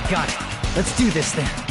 got it. Let's do this then.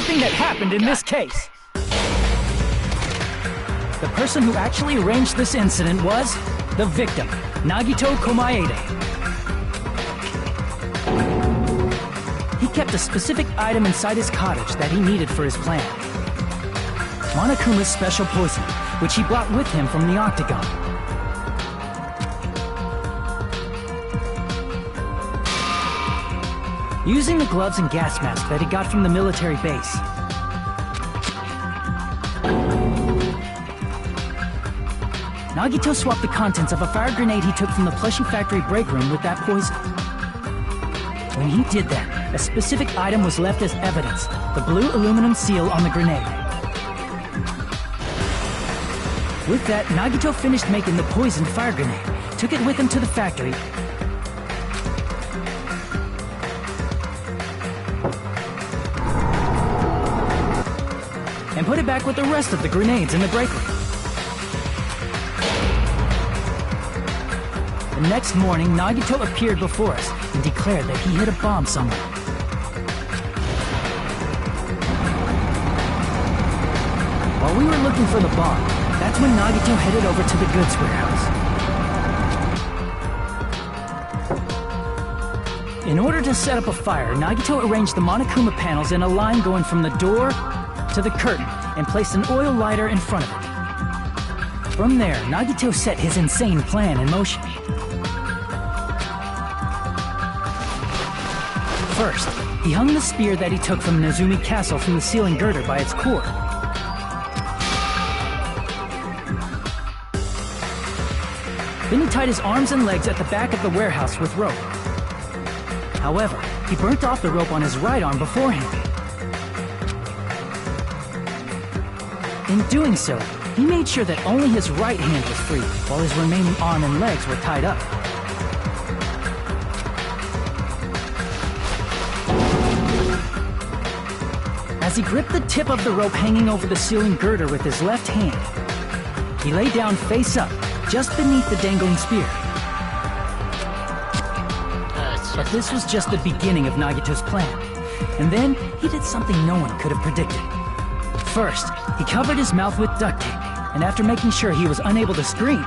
everything that happened in this case. The person who actually arranged this incident was the victim, Nagito Komaeda. He kept a specific item inside his cottage that he needed for his plan. Monokuma's special poison, which he brought with him from the Octagon. Using the gloves and gas mask that he got from the military base, Nagito swapped the contents of a fire grenade he took from the plushie factory break room with that poison. When he did that, a specific item was left as evidence, the blue aluminum seal on the grenade. With that, Nagito finished making the poisoned fire grenade, took it with him to the factory, and put it back with the rest of the grenades in the break room. The next morning, Nagito appeared before us and declared that he hid a bomb somewhere. While we were looking for the bomb, that's when Nagito headed over to the goods warehouse. In order to set up a fire, Nagito arranged the Monokuma panels in a line going from the door to the curtain and placed an oil lighter in front of it. From there, Nagito set his insane plan in motion. First, he hung the spear that he took from Nezumi Castle from the ceiling girder by its cord. Then he tied his arms and legs at the back of the warehouse with rope. However, he burnt off the rope on his right arm beforehand. In doing so, he made sure that only his right hand was free, while his remaining arm and legs were tied up. As he gripped the tip of the rope hanging over the ceiling girder with his left hand, he lay down face up, just beneath the dangling spear. But this was just the beginning of Nagito's plan. And then, he did something no one could have predicted. First, he covered his mouth with duct tape, and after making sure he was unable to scream,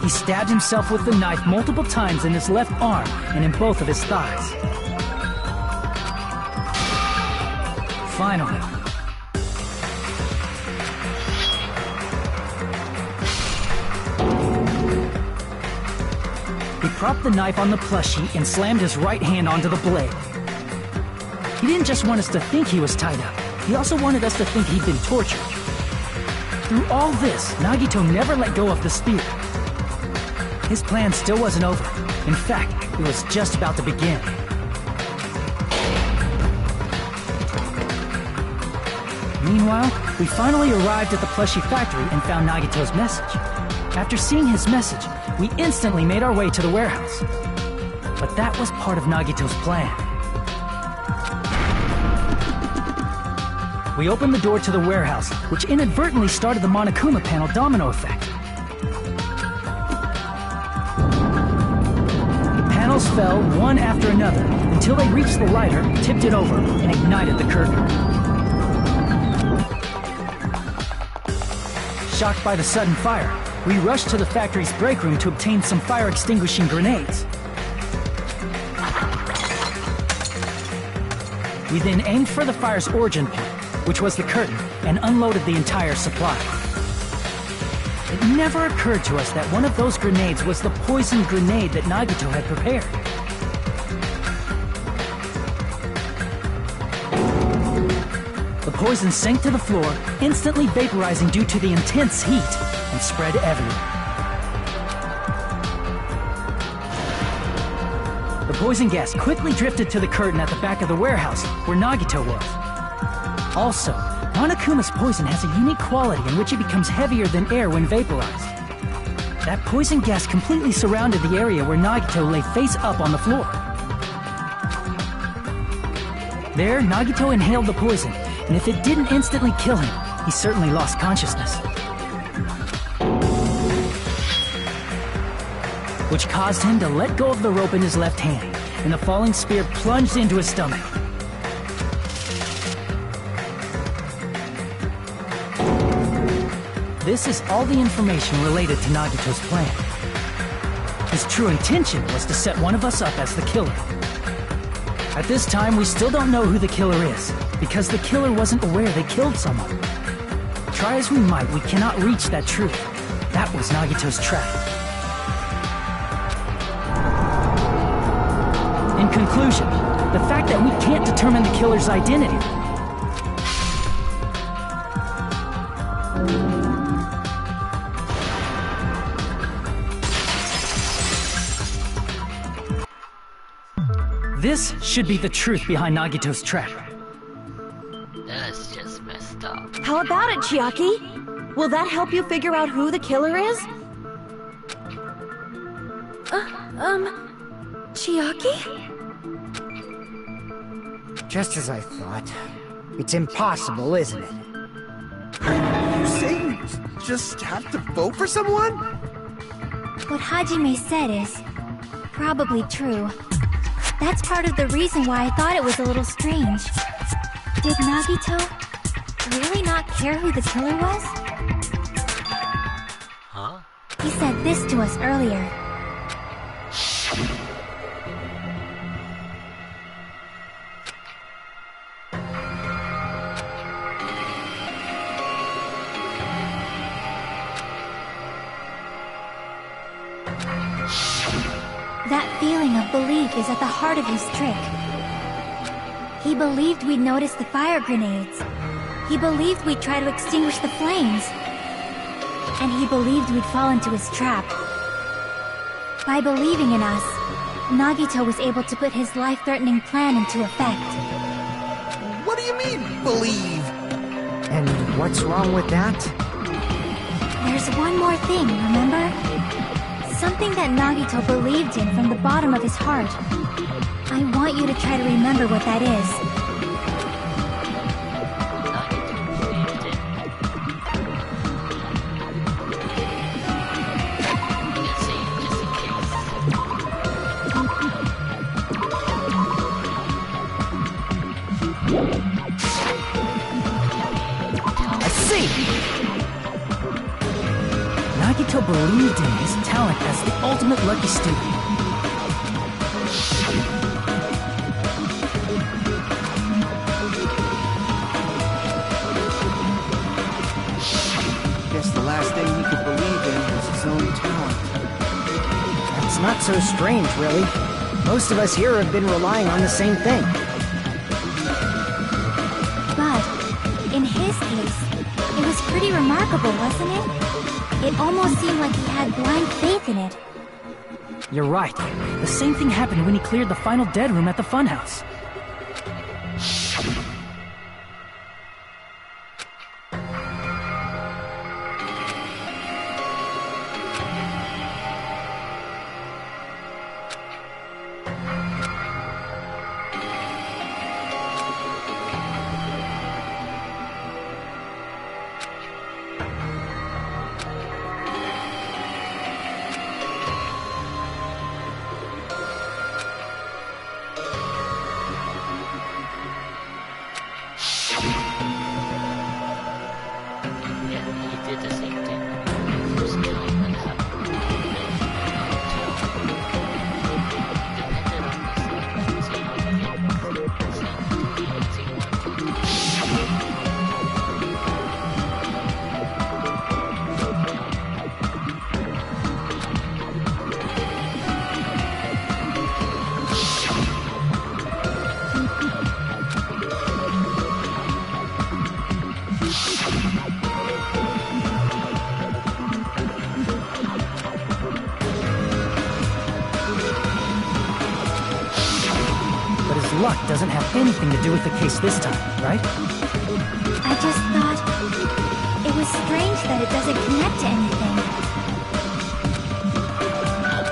he stabbed himself with the knife multiple times in his left arm and in both of his thighs. Finally, he propped the knife on the plushie and slammed his right hand onto the blade. He didn't just want us to think he was tied up, he also wanted us to think he'd been tortured. Through all this, Nagito never let go of the spear. His plan still wasn't over. In fact, it was just about to begin. Meanwhile, we finally arrived at the plushie factory and found Nagito's message. After seeing his message, we instantly made our way to the warehouse. But that was part of Nagito's plan. We opened the door to the warehouse, which inadvertently started the Monokuma panel domino effect. Panels fell one after another until they reached the lighter, tipped it over, and ignited the curtain. Shocked by the sudden fire, we rushed to the factory's break room to obtain some fire-extinguishing grenades. We then aimed for the fire's origin point, which was the curtain, and unloaded the entire supply. It never occurred to us that one of those grenades was the poison grenade that Nagito had prepared. The poison sank to the floor, instantly vaporizing due to the intense heat, and spread everywhere. The poison gas quickly drifted to the curtain at the back of the warehouse, where Nagito was. Also, Monokuma's poison has a unique quality in which it becomes heavier than air when vaporized. That poison gas completely surrounded the area where Nagito lay face up on the floor. There, Nagito inhaled the poison, and if it didn't instantly kill him, he certainly lost consciousness. which caused him to let go of the rope in his left hand, and the falling spear plunged into his stomach. This is all the information related to Nagito's plan. His true intention was to set one of us up as the killer. At this time, we still don't know who the killer is, because the killer wasn't aware they killed someone. Try as we might, we cannot reach that truth. That was Nagito's trap. In conclusion, the fact that we can't determine the killer's identity. This should be the truth behind Nagito's trap. That's just messed up. How about it, Chiaki? Will that help you figure out who the killer is? Chiaki? Just as I thought. It's impossible, isn't it? You say we just have to vote for someone? What Hajime said is probably true. That's part of the reason why I thought it was a little strange. Did Nagito really not care who the killer was? Huh? He said this to us earlier. That feeling of belief is at the heart of his trick. He believed we'd notice the fire grenades. He believed we'd try to extinguish the flames. And he believed we'd fall into his trap. By believing in us, Nagito was able to put his life-threatening plan into effect. What do you mean, believe? And what's wrong with that? There's one more thing, remember? Something that Nagito believed in from the bottom of his heart. I want you to try to remember what that is. I see! Nagito believed in his talent as the ultimate lucky student. Guess the last thing he could believe in was his own talent. It's not so strange, really. Most of us here have been relying on the same thing. But, in his case, it was pretty remarkable, wasn't it? It almost seemed like he had blind faith in it. You're right. The same thing happened when he cleared the final dead room at the funhouse. Luck doesn't have anything to do with the case this time, right? I just thought it was strange that it doesn't connect to anything.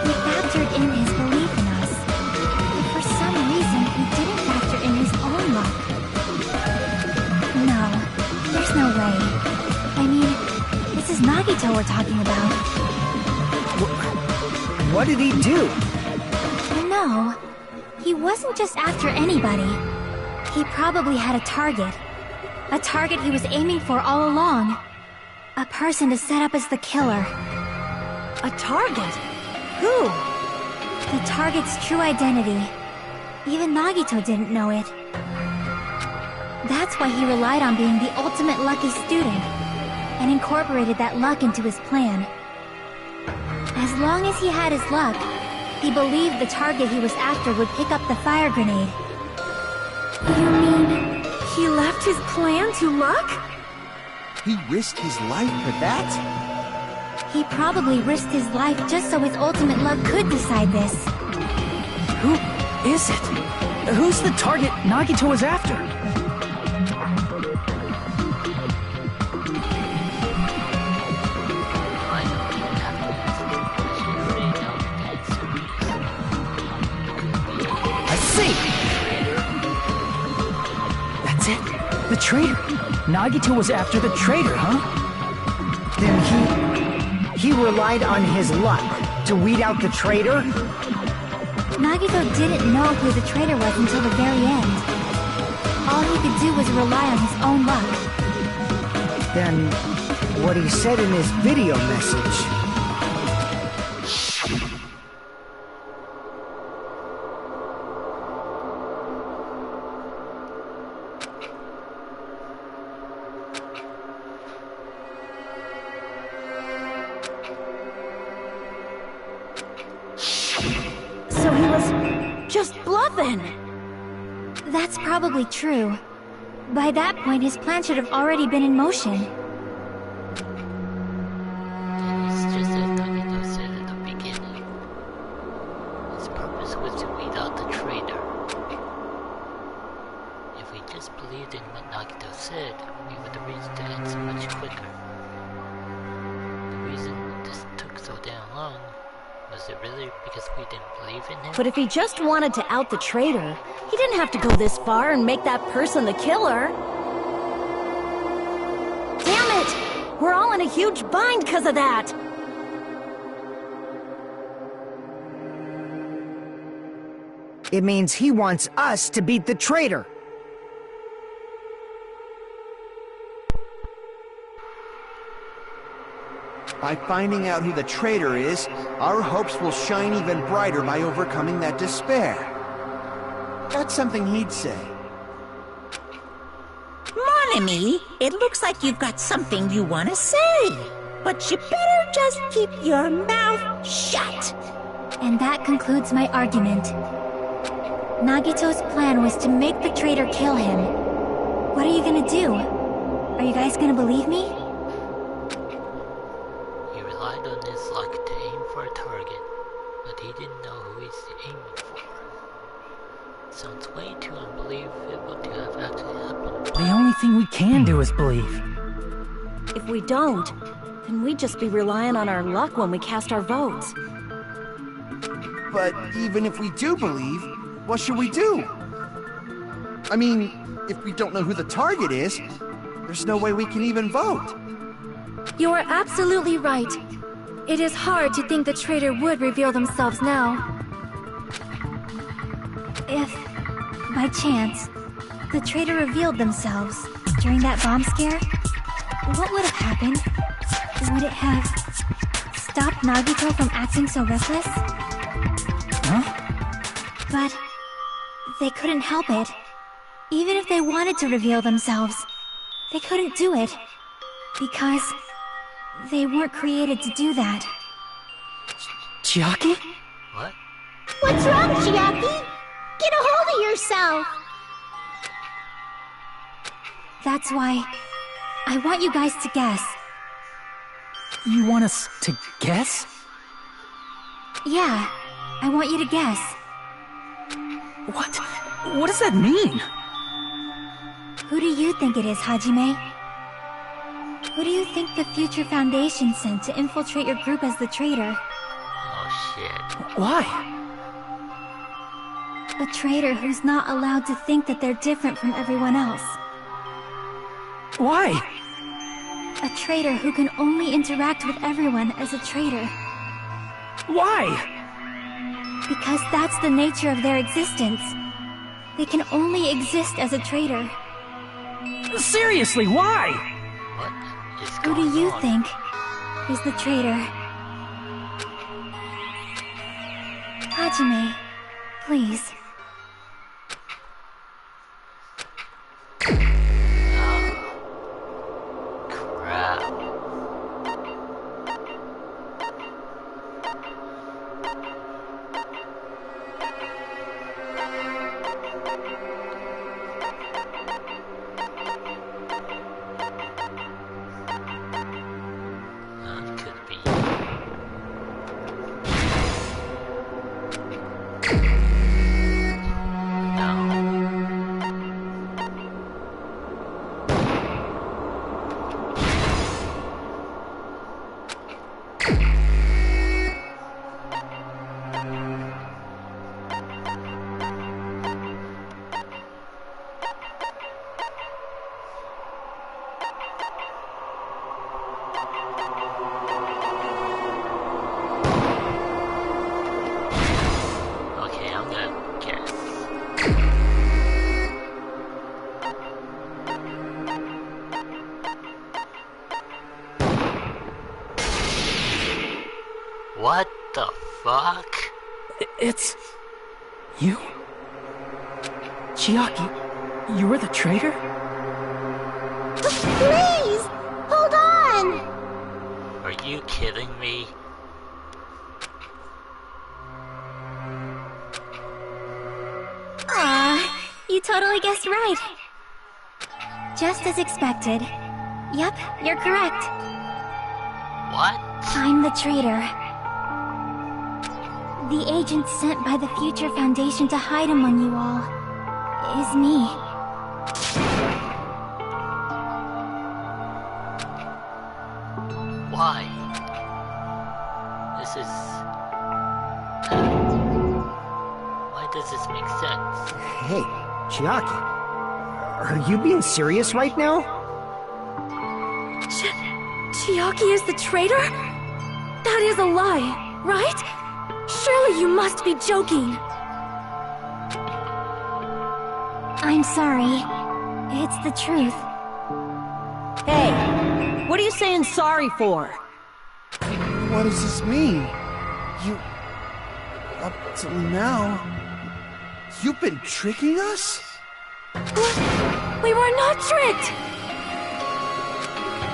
He factored in his belief in us, but for some reason he didn't factor in his own luck. No, there's no way. I mean, this is Nagito we're talking about. what did he do? No, he wasn't just after anybody. He probably had a target. A target he was aiming for all along. A person to set up as the killer. A target? Who? The target's true identity. Even Nagito didn't know it. That's why he relied on being the ultimate lucky student, and incorporated that luck into his plan. As long as he had his luck, he believed the target he was after would pick up the fire grenade. You mean he left his plan to luck? He risked his life for that? He probably risked his life just so his ultimate luck could decide this. Who is it? Who's the target Nagito was after? I don't even have to answer, because you already know the answer. I see! That's it. The traitor. Nagito was after the traitor, huh? Then he relied on his luck to weed out the traitor? Nagito didn't know who the traitor was until the very end. All he could do was rely on his own luck. Then what he said in his video message. So he was just bluffing. That's probably true. By that point, his plan should have already been in motion. It's just as Nagito said at the beginning. His purpose was to weed out the traitor. If we just believed in what Nagito said, we would have reached the answer much quicker. The reason this took so damn long, was it really because we didn't believe in him? But if he just wanted to out the traitor, he didn't have to go this far and make that person the killer. Damn it! We're all in a huge bind because of that! It means he wants us to beat the traitor. By finding out who the traitor is, our hopes will shine even brighter by overcoming that despair. That's something he'd say. Mon ami, it looks like you've got something you want to say. But you better just keep your mouth shut. And that concludes my argument. Nagito's plan was to make the traitor kill him. What are you gonna do? Are you guys gonna believe me? He relied on his luck to aim for a target, but he didn't know who he's aiming for. Sounds way too unbelievable to have actually happened. The only thing we can do is believe. If we don't, then we'd just be relying on our luck when we cast our votes. But even if we do believe, what should we do? I mean, if we don't know who the target is, there's no way we can even vote. You are absolutely right. It is hard to think the traitor would reveal themselves now. If, by chance, the traitor revealed themselves during that bomb scare, what would have happened? Would it have stopped Nagito from acting so reckless? Huh? But they couldn't help it. Even if they wanted to reveal themselves, they couldn't do it. Because they weren't created to do that. Chiaki? What? What's wrong, Chiaki? Get a hold of yourself! That's why I want you guys to guess. You want us to guess? Yeah, I want you to guess. What? What does that mean? Who do you think it is, Hajime? Who do you think the future Foundation sent to infiltrate your group as the traitor? Oh shit. Why? A traitor who's not allowed to think that they're different from everyone else. Why? A traitor who can only interact with everyone as a traitor. Why? Because that's the nature of their existence. They can only exist as a traitor. Seriously, why? What is Who going do you on? think is the traitor? Hajime, please. Crap. Could be. Okay, I'm gonna guess. What the fuck? It's... you? Chiaki, you were the traitor? Please! Hold on! Are you kidding me? You totally guessed right. Just as expected. Yep, you're correct. What? I'm the traitor. The agent sent by the Future Foundation to hide among you all is me. Why? This is... Why does this make sense? Hey, Chiaki, are you being serious right now? Chiaki is the traitor? That is a lie, right? Surely you must be joking. I'm sorry. It's the truth. Hey, what are you saying sorry for? What does this mean? You... Up till now... You've been tricking us? What? We were not tricked!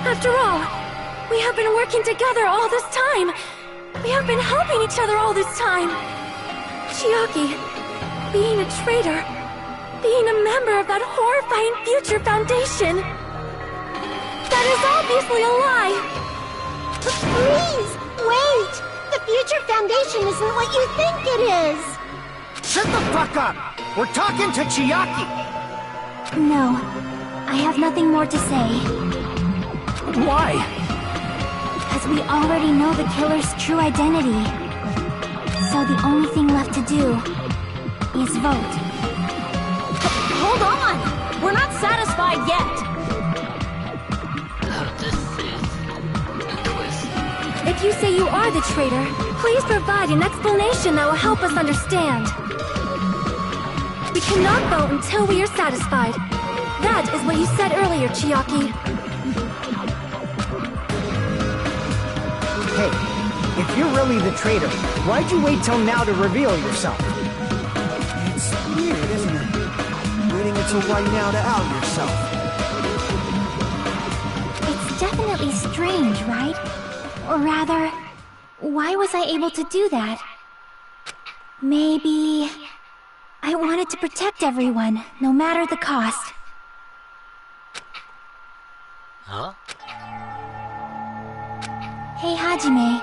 After all, we have been working together all this time. We have been helping each other all this time. Chiaki, being a traitor, being a member of that horrifying Future Foundation, that is obviously a lie. Please, wait! The Future Foundation isn't what you think it is! Shut the fuck up! We're talking to Chiaki! No, I have nothing more to say. Why? Because we already know the killer's true identity. So the only thing left to do is vote. Hold on! We're not satisfied yet! This is a twist. If you say you are the traitor, please provide an explanation that will help us understand. We cannot vote until we are satisfied. That is what you said earlier, Chiaki. Hey, if you're really the traitor, why'd you wait till now to reveal yourself? It's weird, isn't it? Waiting until right now to out yourself. It's definitely strange, right? Or rather, why was I able to do that? Maybe... I wanted to protect everyone, no matter the cost. Huh? Hey, Hajime.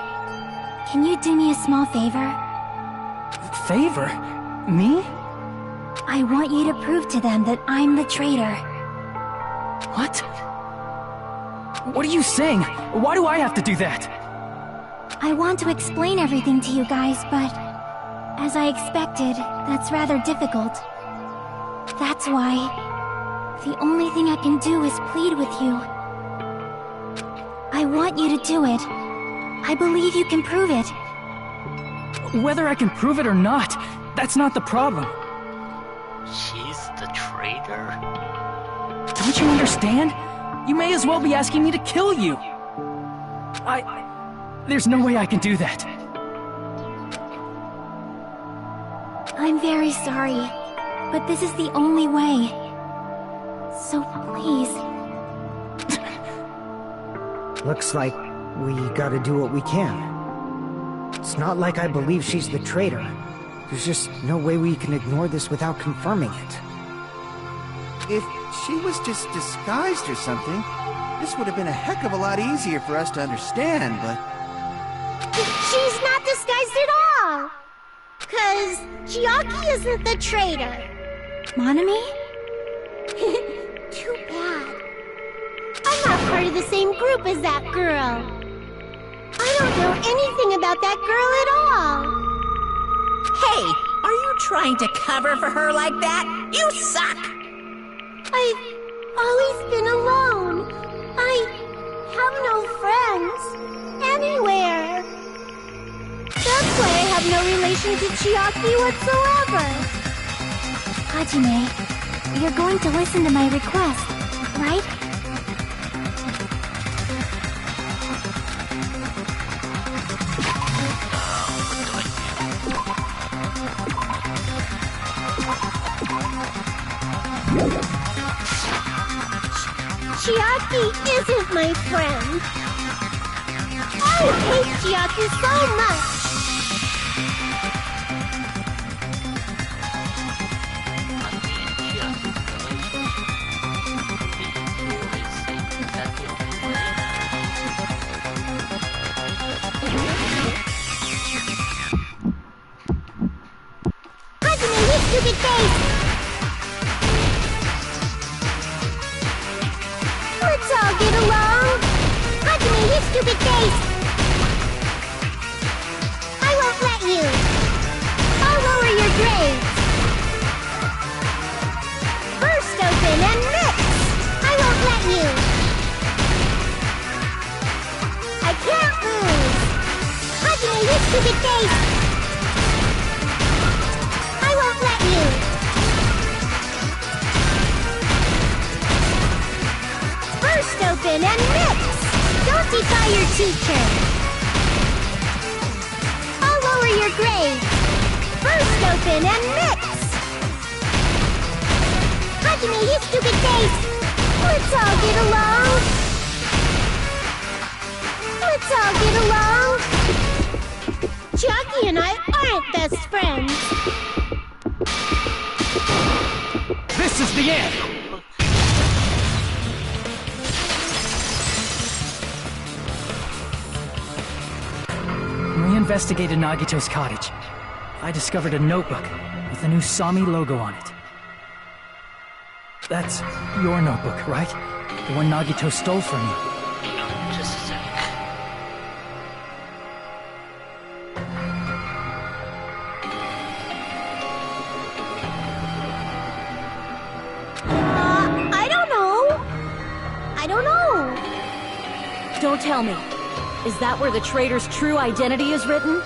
Can you do me a small favor? Favor? Me? I want you to prove to them that I'm the traitor. What? What are you saying? Why do I have to do that? I want to explain everything to you guys, but... as I expected, that's rather difficult. That's why... the only thing I can do is plead with you. I want you to do it. I believe you can prove it. Whether I can prove it or not, that's not the problem. She's the traitor? Don't you understand? You may as well be asking me to kill you. There's no way I can do that. I'm very sorry, but this is the only way. So please. Looks like we gotta do what we can. It's not like I believe she's the traitor. There's just no way we can ignore this without confirming it. If she was just disguised or something, this would have been a heck of a lot easier for us to understand, but... She's not disguised at all! 'Cause Chiaki isn't the traitor. Monami? Too bad. I'm not part of the same group as that girl. I don't know anything about that girl at all. Hey, are you trying to cover for her like that? You suck! I've always been alone. I have no friends anywhere. That's why I have no relation to Chiaki whatsoever. Hajime, you're going to listen to my request, right? Chiaki isn't my friend. I hate Chiaki so much. Hajime, you stupid face! Let's all get along! Hajime, you stupid face! I won't let you! I'll lower your grades! Burst open and mix! I won't let you! I can't lose! Hajime, you stupid face! I won't let you! Burst open and mix! Don't defy your teacher! I'll lower your grade! Burst open and mix! Hajime, you stupid face! Let's all get along! Let's all get along! Chiaki and I aren't best friends! This is the end! We investigated Nagito's cottage. I discovered a notebook with the new Sami logo on it. That's your notebook, right? The one Nagito stole from you. Just a sec. I don't know. I don't know. Don't tell me. Is that where the traitor's true identity is written?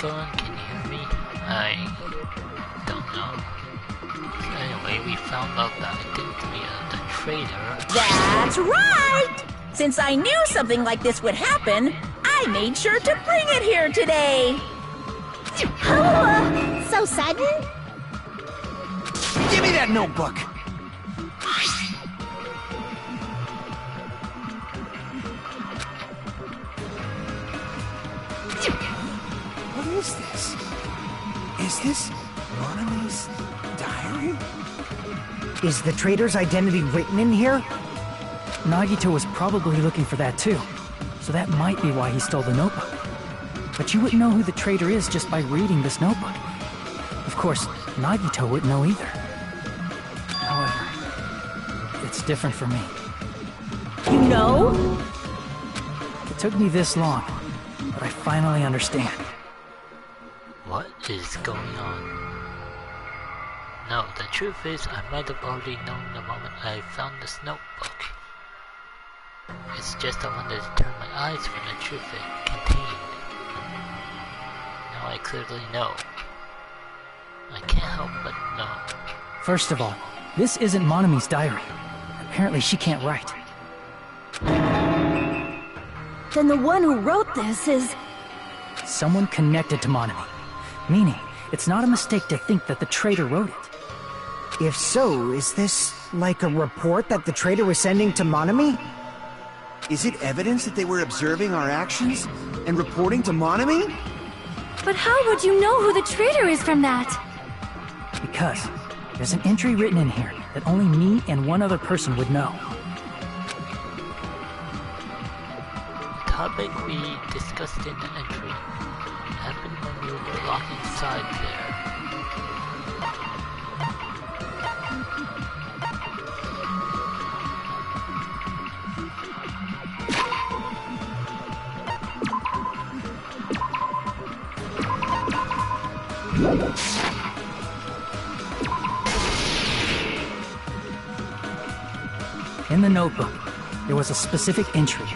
going? Can you hear me? I don't know. So anyway, we found out the identity of the traitor. That's right! Since I knew something like this would happen, I made sure to bring it here today. So sudden? Give me that notebook! What is this? Is this Monomi's diary? Is the traitor's identity written in here? Nagito was probably looking for that too, so that might be why he stole the notebook. But you wouldn't know who the traitor is just by reading this notebook. Of course, Nagito wouldn't know either. However, it's different for me. You know? It took me this long, but I finally understand. What is going on? No, the truth is, I might have already known the moment I found this notebook. It's just I wanted to turn my eyes from the truth it contained. Now I clearly know. I can't help but know. First of all, this isn't Monomi's diary. Apparently she can't write. Then the one who wrote this is... Someone connected to Monomi. Meaning, it's not a mistake to think that the traitor wrote it. If so, is this like a report that the traitor was sending to Monomi? Is it evidence that they were observing our actions and reporting to Monomi? But how would you know who the traitor is from that? Because there's an entry written in here that only me and one other person would know. The topic we discussed in the entry happened when we were locked inside there. In the notebook, there was a specific entry.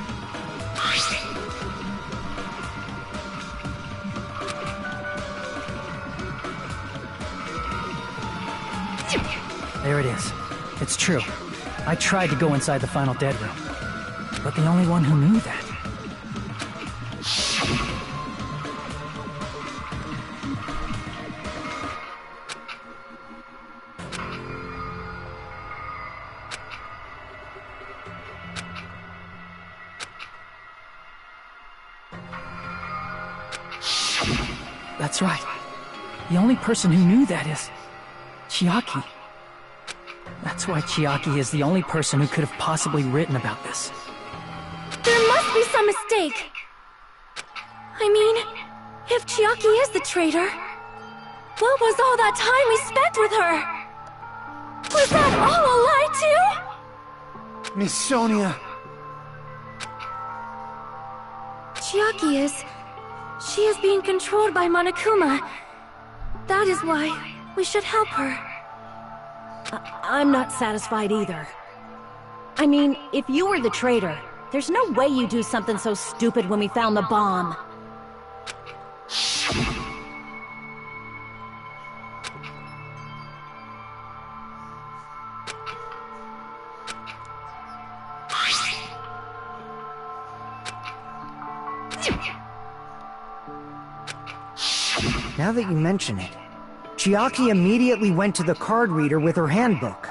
There it is. It's true. I tried to go inside the final dead room, but the only one who knew that. That's right. The only person who knew that is... Chiaki. That's why Chiaki is the only person who could have possibly written about this. There must be some mistake. I mean, if Chiaki is the traitor, what was all that time we spent with her? Was that all a lie too? Miss Sonia. Chiaki is... She is being controlled by Monokuma. That is why we should help her. I'm not satisfied either. I mean, if you were the traitor, there's no way you'd do something so stupid when we found the bomb. Now that you mention it, Chiaki immediately went to the card reader with her handbook.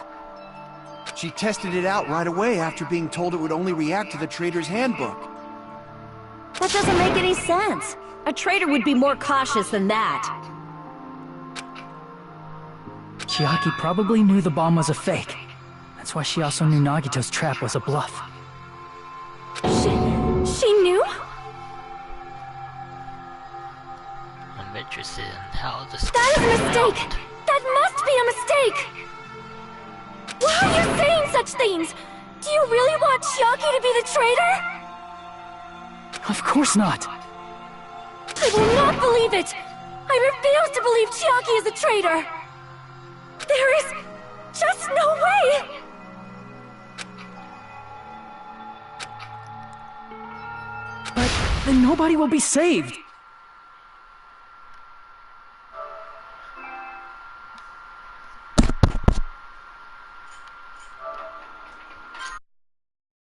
She tested it out right away after being told it would only react to the traitor's handbook. That doesn't make any sense. A traitor would be more cautious than that. Chiaki probably knew the bomb was a fake. That's why she also knew Nagito's trap was a bluff. She knew? I'm interested in how this... That is a mistake! That must be a mistake! Why are you saying such things? Do you really want Chiaki to be the traitor? Of course not! I will not believe it! I refuse to believe Chiaki is a traitor! There is just no way! But then nobody will be saved!